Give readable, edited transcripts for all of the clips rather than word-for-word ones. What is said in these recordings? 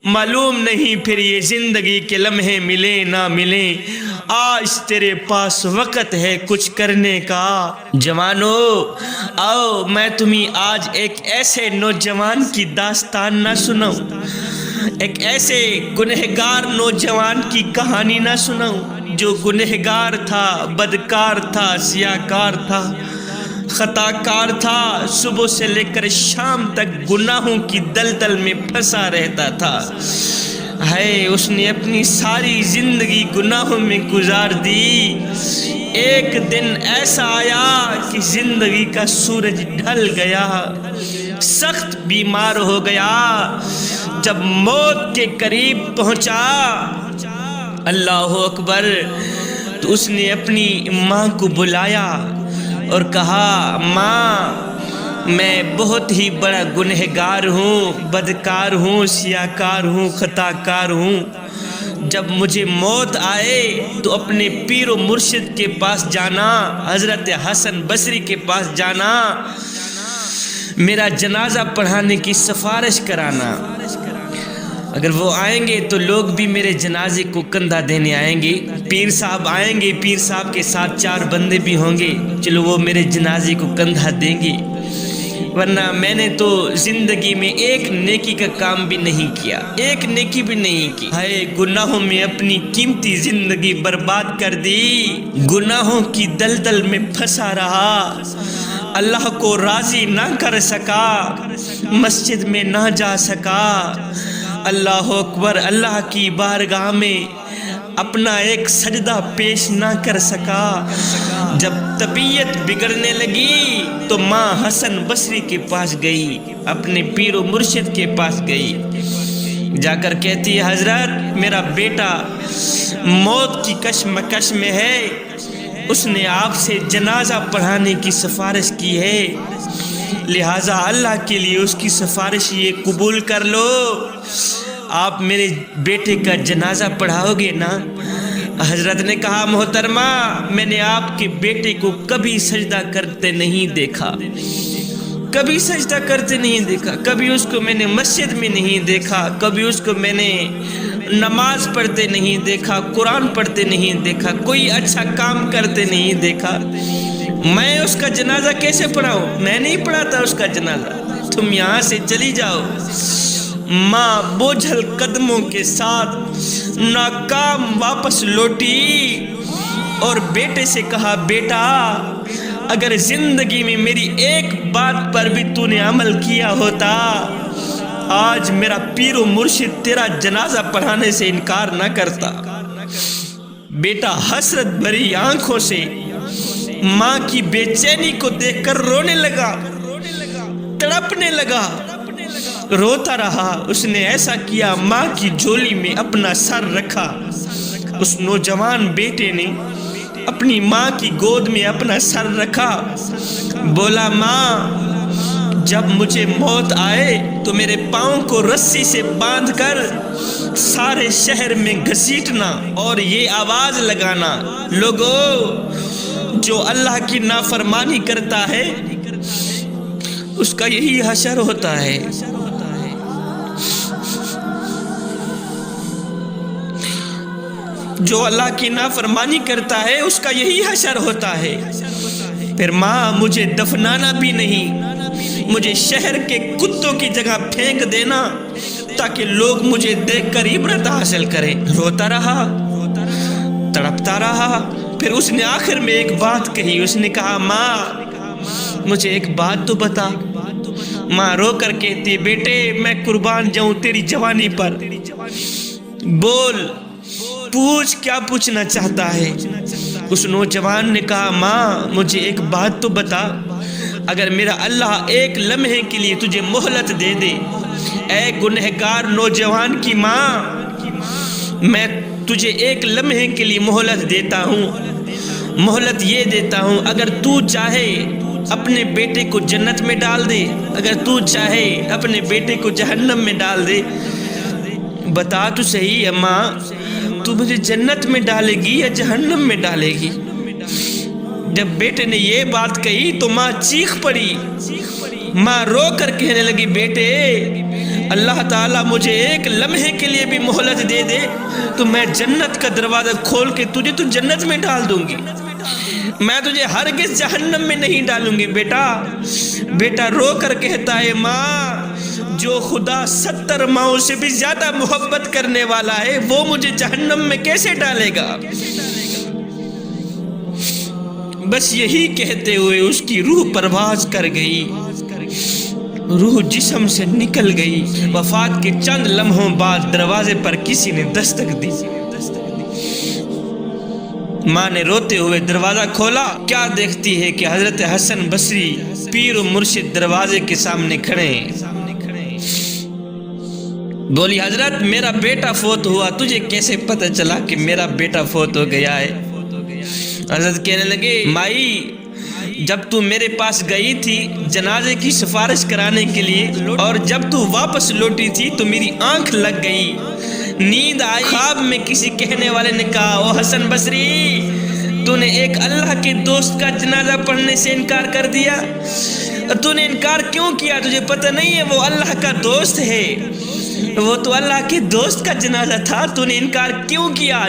معلوم نہیں پھر یہ زندگی کے لمحے ملیں نہ ملیں، آج تیرے پاس وقت ہے کچھ کرنے کا۔ جوانو آؤ میں تمہیں آج ایک ایسے نوجوان کی داستان نہ سناؤں، ایک ایسے گنہگار نوجوان کی کہانی نہ سناؤں جو گنہگار تھا، بدکار تھا، سیاہکار تھا، خطا کار تھا، صبح سے لے کر شام تک گناہوں کی دلدل میں پھنسا رہتا تھا۔ ہے اس نے اپنی ساری زندگی گناہوں میں گزار دی۔ ایک دن ایسا آیا کہ زندگی کا سورج ڈھل گیا، سخت بیمار ہو گیا۔ جب موت کے قریب پہنچا، اللہ اکبر، تو اس نے اپنی ماں کو بلایا اور کہا ماں میں بہت ہی بڑا گنہگار ہوں، بدکار ہوں، سیاہکار ہوں، خطا کار ہوں۔ جب مجھے موت آئے تو اپنے پیر و مرشد کے پاس جانا، حضرت حسن بصری کے پاس جانا، میرا جنازہ پڑھانے کی سفارش کرانا۔ اگر وہ آئیں گے تو لوگ بھی میرے جنازے کو کندھا دینے آئیں گے، پیر صاحب آئیں گے، پیر صاحب کے ساتھ 4 بندے بھی ہوں گے، چلو وہ میرے جنازے کو کندھا دیں گے۔ ورنہ میں نے تو زندگی میں ایک نیکی کا کام بھی نہیں کیا، ایک نیکی بھی نہیں کی۔ ہائے گناہوں میں اپنی قیمتی زندگی برباد کر دی، گناہوں کی دلدل میں پھنسا رہا، اللہ کو راضی نہ کر سکا، مسجد میں نہ جا سکا، اللہ اکبر، اللہ کی بارگاہ میں اپنا ایک سجدہ پیش نہ کر سکا۔ جب طبیعت بگڑنے لگی تو ماں حسن بصری کے پاس گئی، اپنے پیر و مرشد کے پاس گئی، جا کر کہتی ہے حضرت میرا بیٹا موت کی کشمکش میں ہے، اس نے آپ سے جنازہ پڑھانے کی سفارش کی ہے، لہٰذا اللہ کے لیے اس کی سفارش یہ قبول کر لو، آپ میرے بیٹے کا جنازہ پڑھاؤ گے نا؟ حضرت نے کہا محترمہ میں نے آپ کے بیٹے کو کبھی سجدہ کرتے نہیں دیکھا، کبھی سجدہ کرتے نہیں دیکھا، کبھی اس کو میں نے مسجد میں نہیں دیکھا، کبھی اس کو میں نے نماز پڑھتے نہیں دیکھا، قرآن پڑھتے نہیں دیکھا، کوئی اچھا کام کرتے نہیں دیکھا، میں اس کا جنازہ کیسے پڑھاؤں؟ میں نہیں پڑھاتا اس کا جنازہ، تم یہاں سے چلی جاؤ۔ ماں بوجھل قدموں کے ساتھ ناکام واپس لوٹی اور بیٹے سے کہا بیٹا اگر زندگی میں میری ایک بات پر بھی تو نے عمل کیا ہوتا، آج میرا پیر و مرشد تیرا جنازہ پڑھانے سے انکار نہ کرتا۔ بیٹا حسرت بھری آنکھوں سے ماں کی بے چینی کو دیکھ کر رونے لگا، تڑپنے لگا، روتا رہا۔ اس نے ایسا کیا ماں کی جھولی میں اپنا سر رکھا، اس نوجوان بیٹے نے اپنی ماں کی گود میں اپنا سر رکھا، بولا ماں جب مجھے موت آئے تو میرے پاؤں کو رسی سے باندھ کر سارے شہر میں گھسیٹنا اور یہ آواز لگانا، لوگوں جو اللہ کی نافرمانی کرتا ہے اس کا یہی حشر ہوتا ہے۔ جو اللہ کی نافرمانی کرتا ہے اس کا یہی حشر ہوتا ہے۔ پھر ماں مجھے دفنانا بھی نہیں، مجھے شہر کے کتوں کی جگہ پھینک دینا تاکہ لوگ مجھے دیکھ کر عبرت حاصل کریں۔ روتا رہا، تڑپتا رہا، پھر اس نے آخر میں ایک بات کہی، اس نے کہا ماں مجھے ایک بات تو بتا۔ ماں رو کر کہتی بیٹے میں قربان جاؤں تیری جوانی پر، بول پوچھ کیا پوچھنا چاہتا ہے۔ اس نوجوان نے کہا ماں مجھے ایک بات تو بتا، اگر میرا اللہ ایک لمحے کے لیے تجھے مہلت دے دے، اے گنہگار نوجوان کی ماں میں تجھے ایک لمحے کے لیے مہلت دیتا ہوں، مہلت یہ دیتا ہوں اگر تو چاہے اپنے بیٹے کو جنت میں ڈال دے، اگر تو چاہے اپنے بیٹے کو جہنم میں ڈال دے، بتا تو صحیح ہے ماں تو مجھے جنت میں ڈالے گی یا جہنم میں ڈالے گی؟ جب بیٹے نے یہ بات کہی تو ماں چیخ پڑی، ماں رو کر کہنے لگی بیٹے اللہ تعالیٰ مجھے ایک لمحے کے لیے بھی مہلت دے دے تو میں جنت کا دروازہ کھول کے تجھے تو جنت میں ڈال دوں گی، میں تجھے ہرگز جہنم میں نہیں ڈالوں گی۔ بیٹا رو کر کہتا ہے ماں، جو خدا 70 ماؤں سے بھی زیادہ محبت کرنے والا ہے وہ مجھے جہنم میں کیسے ڈالے گا؟ بس یہی کہتے ہوئے اس کی روح پرواز کر گئی، روح جسم سے نکل گئی۔ وفات کے چند لمحوں بعد دروازے پر کسی نے دستک دی۔ ماں نے روتے ہوئے دروازہ کھولا، کیا دیکھتی ہے کہ حضرت حسن بصری پیر و مرشد دروازے کے سامنے کھڑے ہیں۔ بولی حضرت میرا بیٹا فوت ہوا، تجھے کیسے پتہ چلا کہ میرا بیٹا فوت ہو گیا ہے؟ حضرت کہنے لگے مائی، جب تو میرے پاس گئی تھی جنازے کی سفارش کرانے کے لیے اور جب تو واپس لوٹی تھی تو میری آنکھ لگ گئی، نیند آئی، خواب میں کسی کہنے والے نے کہا او حسن بصری، تو نے ایک اللہ کے دوست کا جنازہ پڑھنے سے انکار کر دیا، تو نے انکار کیوں کیا؟ تجھے پتہ نہیں ہے وہ اللہ کا دوست ہے، وہ تو اللہ کے دوست کا جنازہ تھا، تو نے انکار کیوں کیا؟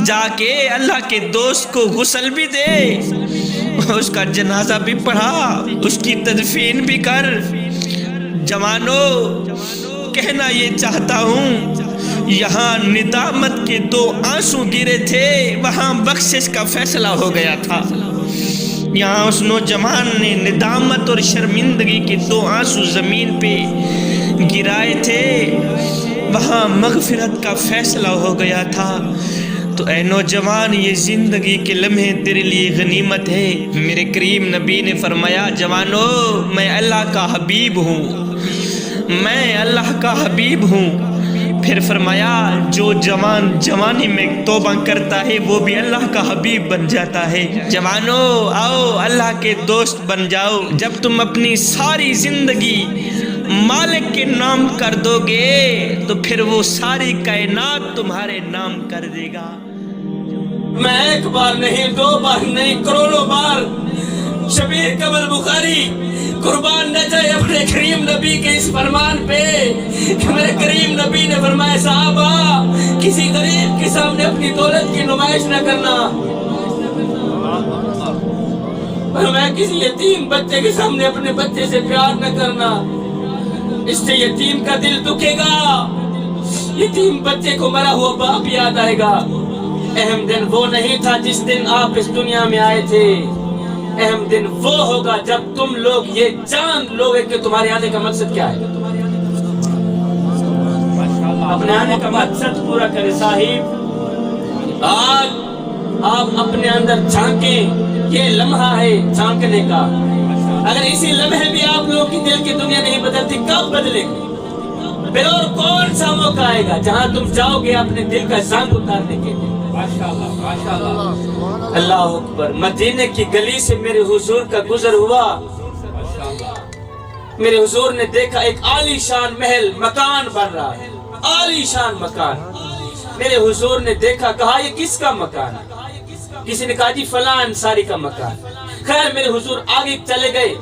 جا کے اللہ کے دوست کو غسل بھی دے، اس کا جنازہ بھی پڑھا، اس کی تدفین بھی کر۔ جوانوں، کہنا یہ چاہتا ہوں یہاں ندامت کے 2 آنسو گرے تھے، وہاں بخشش کا فیصلہ ہو گیا تھا۔ یہاں اس نوجوان نے ندامت اور شرمندگی کے 2 آنسو زمین پہ گرائے تھے، وہاں مغفرت کا فیصلہ ہو گیا تھا۔ تو اے نوجوان، یہ زندگی کے لمحے تیرے لیے غنیمت ہے۔ میرے کریم نبی نے فرمایا جوانو، میں اللہ کا حبیب ہوں، میں اللہ کا حبیب ہوں۔ پھر فرمایا جو جوان جوانی میں توبہ کرتا ہے وہ بھی اللہ کا حبیب بن جاتا ہے۔ جوانو آؤ اللہ کے دوست بن جاؤ، جب تم اپنی ساری زندگی مالک کے نام کر دو گے تو پھر وہ ساری کائنات تمہارے نام کر دے گا۔ میں 1 بار نہیں 2 بار نہیں کروڑوں بار شبیر کمل بخاری قربان نہ جائے اپنے کریم نبی کے اس فرمان پہ کہ میرے کریم نبی نے فرمایا صحابہ کسی غریب کے سامنے اپنی دولت کی نمائش نہ کرنا، فرمایا کسی یتیم بچے کے سامنے اپنے بچے سے پیار نہ کرنا، اس سے یتیم کا دل دکھے گا، یتیم بچے کو مرا ہوا باپ یاد آئے گا۔ اہم دن وہ نہیں تھا جس دن آپ اس دنیا میں آئے تھے، اہم دن وہ ہوگا جب تم لوگ یہ جان لوگے کہ تمہارے آنے کا مقصد کیا ہے۔ اپنے آنے کا مقصد پورا کرے صاحب۔ آج آپ اپنے اندر جھانکیں، یہ لمحہ ہے جھانکنے کا۔ اگر اسی لمحے بھی آپ لوگ کی دل کی دنیا نہیں بدلتی کب بدلے گی؟ پھر اور کون سا موقع آئے گا جہاں تم جاؤ گے اپنے دل کا زنگ اتارنے کے لیے؟ اللہ اکبر۔ مدینے کی گلی سے میرے حضور کا گزر ہوا، میرے حضور نے دیکھا ایک عالی شان محل مکان بن رہا ہے، عالی شان مکان۔ میرے حضور نے دیکھا، کہا یہ کس کا مکان ہے؟ کسی نے کہا جی فلاں انصاری کا مکان۔ خیر میرے حضور آگے چلے گئے،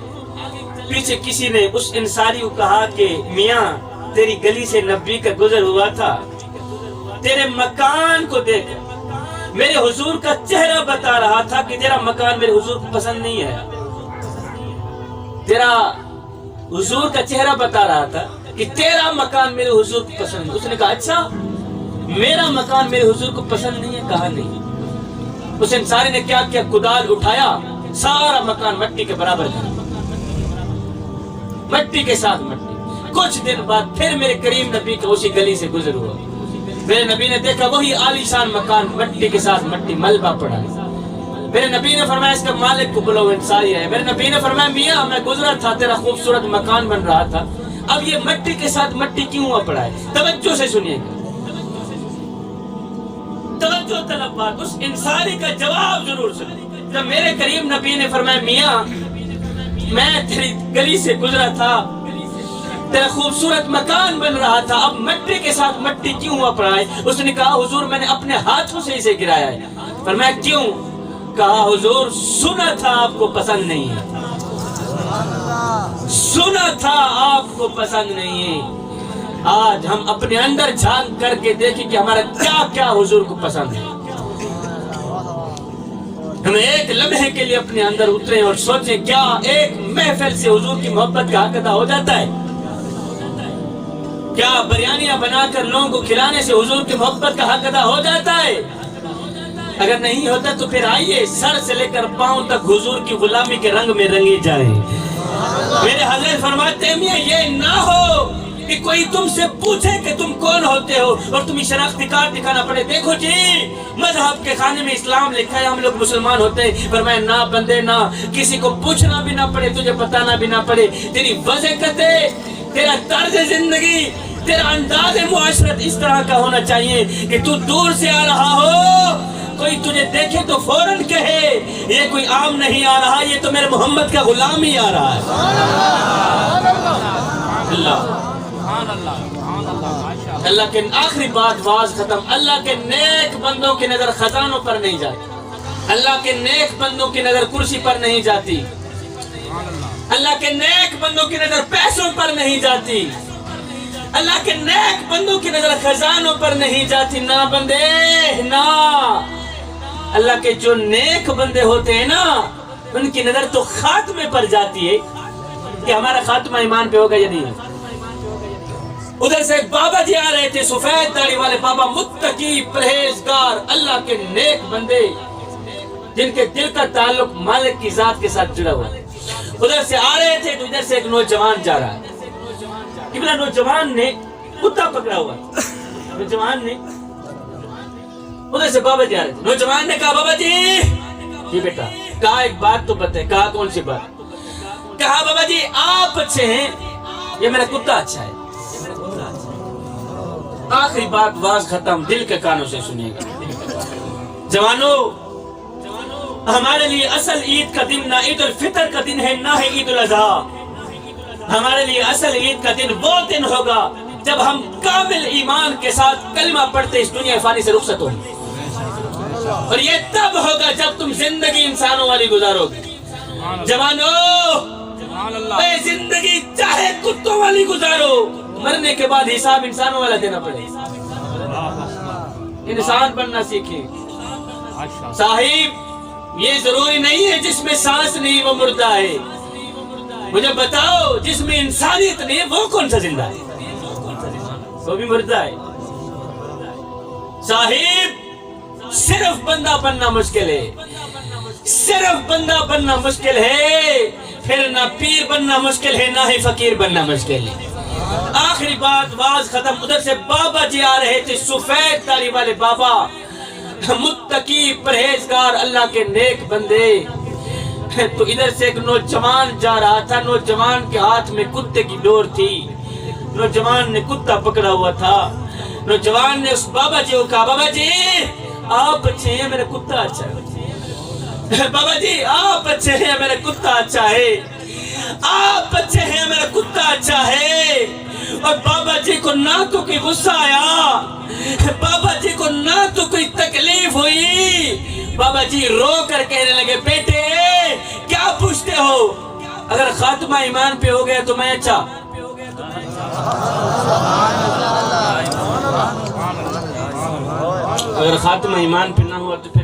پیچھے کسی نے اس انصاری کو کہا کہ میاں تیری گلی سے نبی کا گزر ہوا تھا، تیرے مکان کو دیکھ۔ میرے حضور کا چہرہ بتا رہا تھا کہ تیرا مکان میرے حضور کو پسند نہیں ہے، تیرا حضور کا چہرہ بتا رہا تھا کہ تیرا مکان میرے حضور کو پسند نہیں۔ اس نے کہا اچھا میرا مکان میرے حضور کو پسند نہیں ہے؟ کہا نہیں۔ اس انصاری نے کیا کیا؟ کدال اٹھایا، سارا مکان مٹی کے برابر کر، مٹی کے ساتھ مٹی۔ کچھ دن بعد پھر میرے کریم نبی کا اسی گلی سے گزر ہوا، میرے نبی نے دیکھا وہی عالی شان مکان مٹی کے ساتھ مٹی ملبہ پڑا ہے۔ میرے نبی نے فرمایا اس کا مالک کو بلاؤ، انصاری ہے۔ میرے نبی نے فرمایا میاں میں گزرا تھا، تیرا خوبصورت مکان بن رہا تھا، اب یہ مٹی کے ساتھ مٹی کیوں ہوا پڑا ہے؟ توجہ سے سنیے گا، توجہ طلب بات، اس انصاری کا جواب ضرور سنیں۔ جب میرے کریم نبی نے فرمایا میاں میں تیری گلی سے گزرا تھا، تیرا خوبصورت مکان بن رہا تھا، اب مٹی کے ساتھ مٹی کیوں ہوا پڑا ہے؟ اس نے کہا حضور میں نے اپنے ہاتھوں سے اسے گرایا ہے۔ فرمایا کیوں؟ کہا حضور سنا تھا آپ کو پسند نہیں ہے۔ سنا تھا آپ کو پسند نہیں ہے، آج ہم اپنے اندر جھانک کر کے دیکھیں کہ ہمارا کیا کیا حضور کو پسند ہے۔ ہم ایک لمحے کے لیے اپنے اندر اتریں اور سوچیں کیا ایک محفل سے حضور کی محبت کا حق ادا ہو جاتا ہے؟ کیا بریانیاں بنا کر لوگوں کو کھلانے سے حضور کی محبت کا حق ادا ہو جاتا ہے؟ اگر نہیں ہوتا تو پھر آئیے سر سے لے کر پاؤں تک حضور کی غلامی کے رنگ میں رنگے جائیں۔ میرے حضرت فرماتے ہیں میاں یہ نہ ہو کہ کوئی تم سے پوچھے کہ تم کون ہوتے ہو اور تمہیں شناختی کارڈ دکھانا پڑے، دیکھو جی مذہب کے خانے میں اسلام لکھا ہے، ہم لوگ مسلمان ہوتے ہیں۔ فرمایا نہ بندے نہ، کسی کو پوچھنا بھی نہ پڑے، تجھے بتانا بھی نہ پڑے، تیری وضاحتیں، تیرا طرز زندگی، تیرا انداز معاشرت اس طرح کا ہونا چاہیے کہ تو دور سے آ رہا ہو، کوئی تجھے دیکھے تو فوراً کہے یہ کوئی عام نہیں آ رہا، یہ تو میرے محمد کا غلام ہی آ رہا ہے۔ اللہ کے آخری بات واز ختم، اللہ کے نیک بندوں کی نظر خزانوں پر نہیں جاتی، اللہ کے نیک بندوں کی نظر کرسی پر نہیں جاتی، اللہ کے نیک بندوں کی نظر پیسوں پر نہیں جاتی، اللہ کے نیک بندوں کی نظر خزانوں پر نہیں جاتی۔ نہ بندے نہ، اللہ کے جو نیک بندے ہوتے ہیں نا ان کی نظر تو خاتمے پر جاتی ہے کہ ہمارا خاتمہ ایمان پہ ہوگا یا نہیں۔ ادھر سے ایک بابا جی آ رہے تھے، سفید داڑھی والے بابا، متقی پرہیزگار، اللہ کے نیک بندے جن کے دل کا تعلق مالک کی ذات کے ساتھ جڑا ہوا ہے۔ ادھر سے آ رہے تھے تو ادھر سے ایک نوجوان جا رہا ہے، قبلہ نوجوان نے کتا پکڑا ہوا، نوجوان نے ادھر سے بابا جی آ رہے تھے، نوجوان نے کہا بابا جی بیٹا، کہا ایک بات تو بتائیں، کہا کون سی بات؟ کہا بابا جی آپ اچھے ہیں یہ میرا کتا اچھا ہے۔ آخری بات واز ختم، دل کے کانوں سے سنیے گا۔ جوانوں، ہمارے لیے اصل عید کا دن نہ عید الفطر کا دن ہے نہ ہے عید الاضحیٰ۔ ہمارے لیے اصل عید کا دن وہ دن ہوگا جب ہم کامل ایمان کے ساتھ کلمہ پڑھتے اس دنیا فانی سے رخصت ہوں گے، اور یہ تب ہوگا جب تم زندگی انسانوں والی گزارو گے۔ جوانوں، اے زندگی چاہے کتوں والی گزارو، مرنے کے بعد حساب انسانوں والا دینا پڑے۔ انسان بننا سیکھیں صاحب، یہ ضروری نہیں ہے جس میں سانس نہیں وہ مردہ ہے۔ مجھے بتاؤ جس میں انسانیت نہیں ہے وہ کون سا زندہ ہے؟ وہ بھی مردہ ہے۔ صاحب صرف بندہ بننا مشکل ہے، صرف بندہ بننا مشکل ہے، پھر نہ پیر بننا مشکل ہے نہ ہی فقیر بننا مشکل ہے۔ آخری بات واز ختم، ادھر سے بابا جی آ رہے تھے، سفید داڑھی والے بابا، متقی پرہیزگار، اللہ کے نیک بندے۔ تو ادھر سے ایک نوجوان جا رہا تھا، نوجوان کے ہاتھ میں کتے کی ڈور تھی، نوجوان نے کتا پکڑا ہوا تھا۔ نوجوان نے اس بابا جی کو کہا بابا جی آپ اچھے ہیں میرا کتا اچھا ہے، بابا جی آپ اچھے ہیں میرا کتا اچھا ہے، آپ اچھے ہیں میرا کتا اچھا ہے۔ اور بابا جی کو نہ تو کوئی غصہ آیا، بابا جی کو نہ تو کوئی تکلیف ہوئی، بابا جی رو کر کہنے لگے بیٹے کیا پوچھتے ہو، اگر خاتمہ ایمان پہ ہو گیا تو میں اچھا، اگر خاتمہ ایمان پہ نہ ہوا تو پھر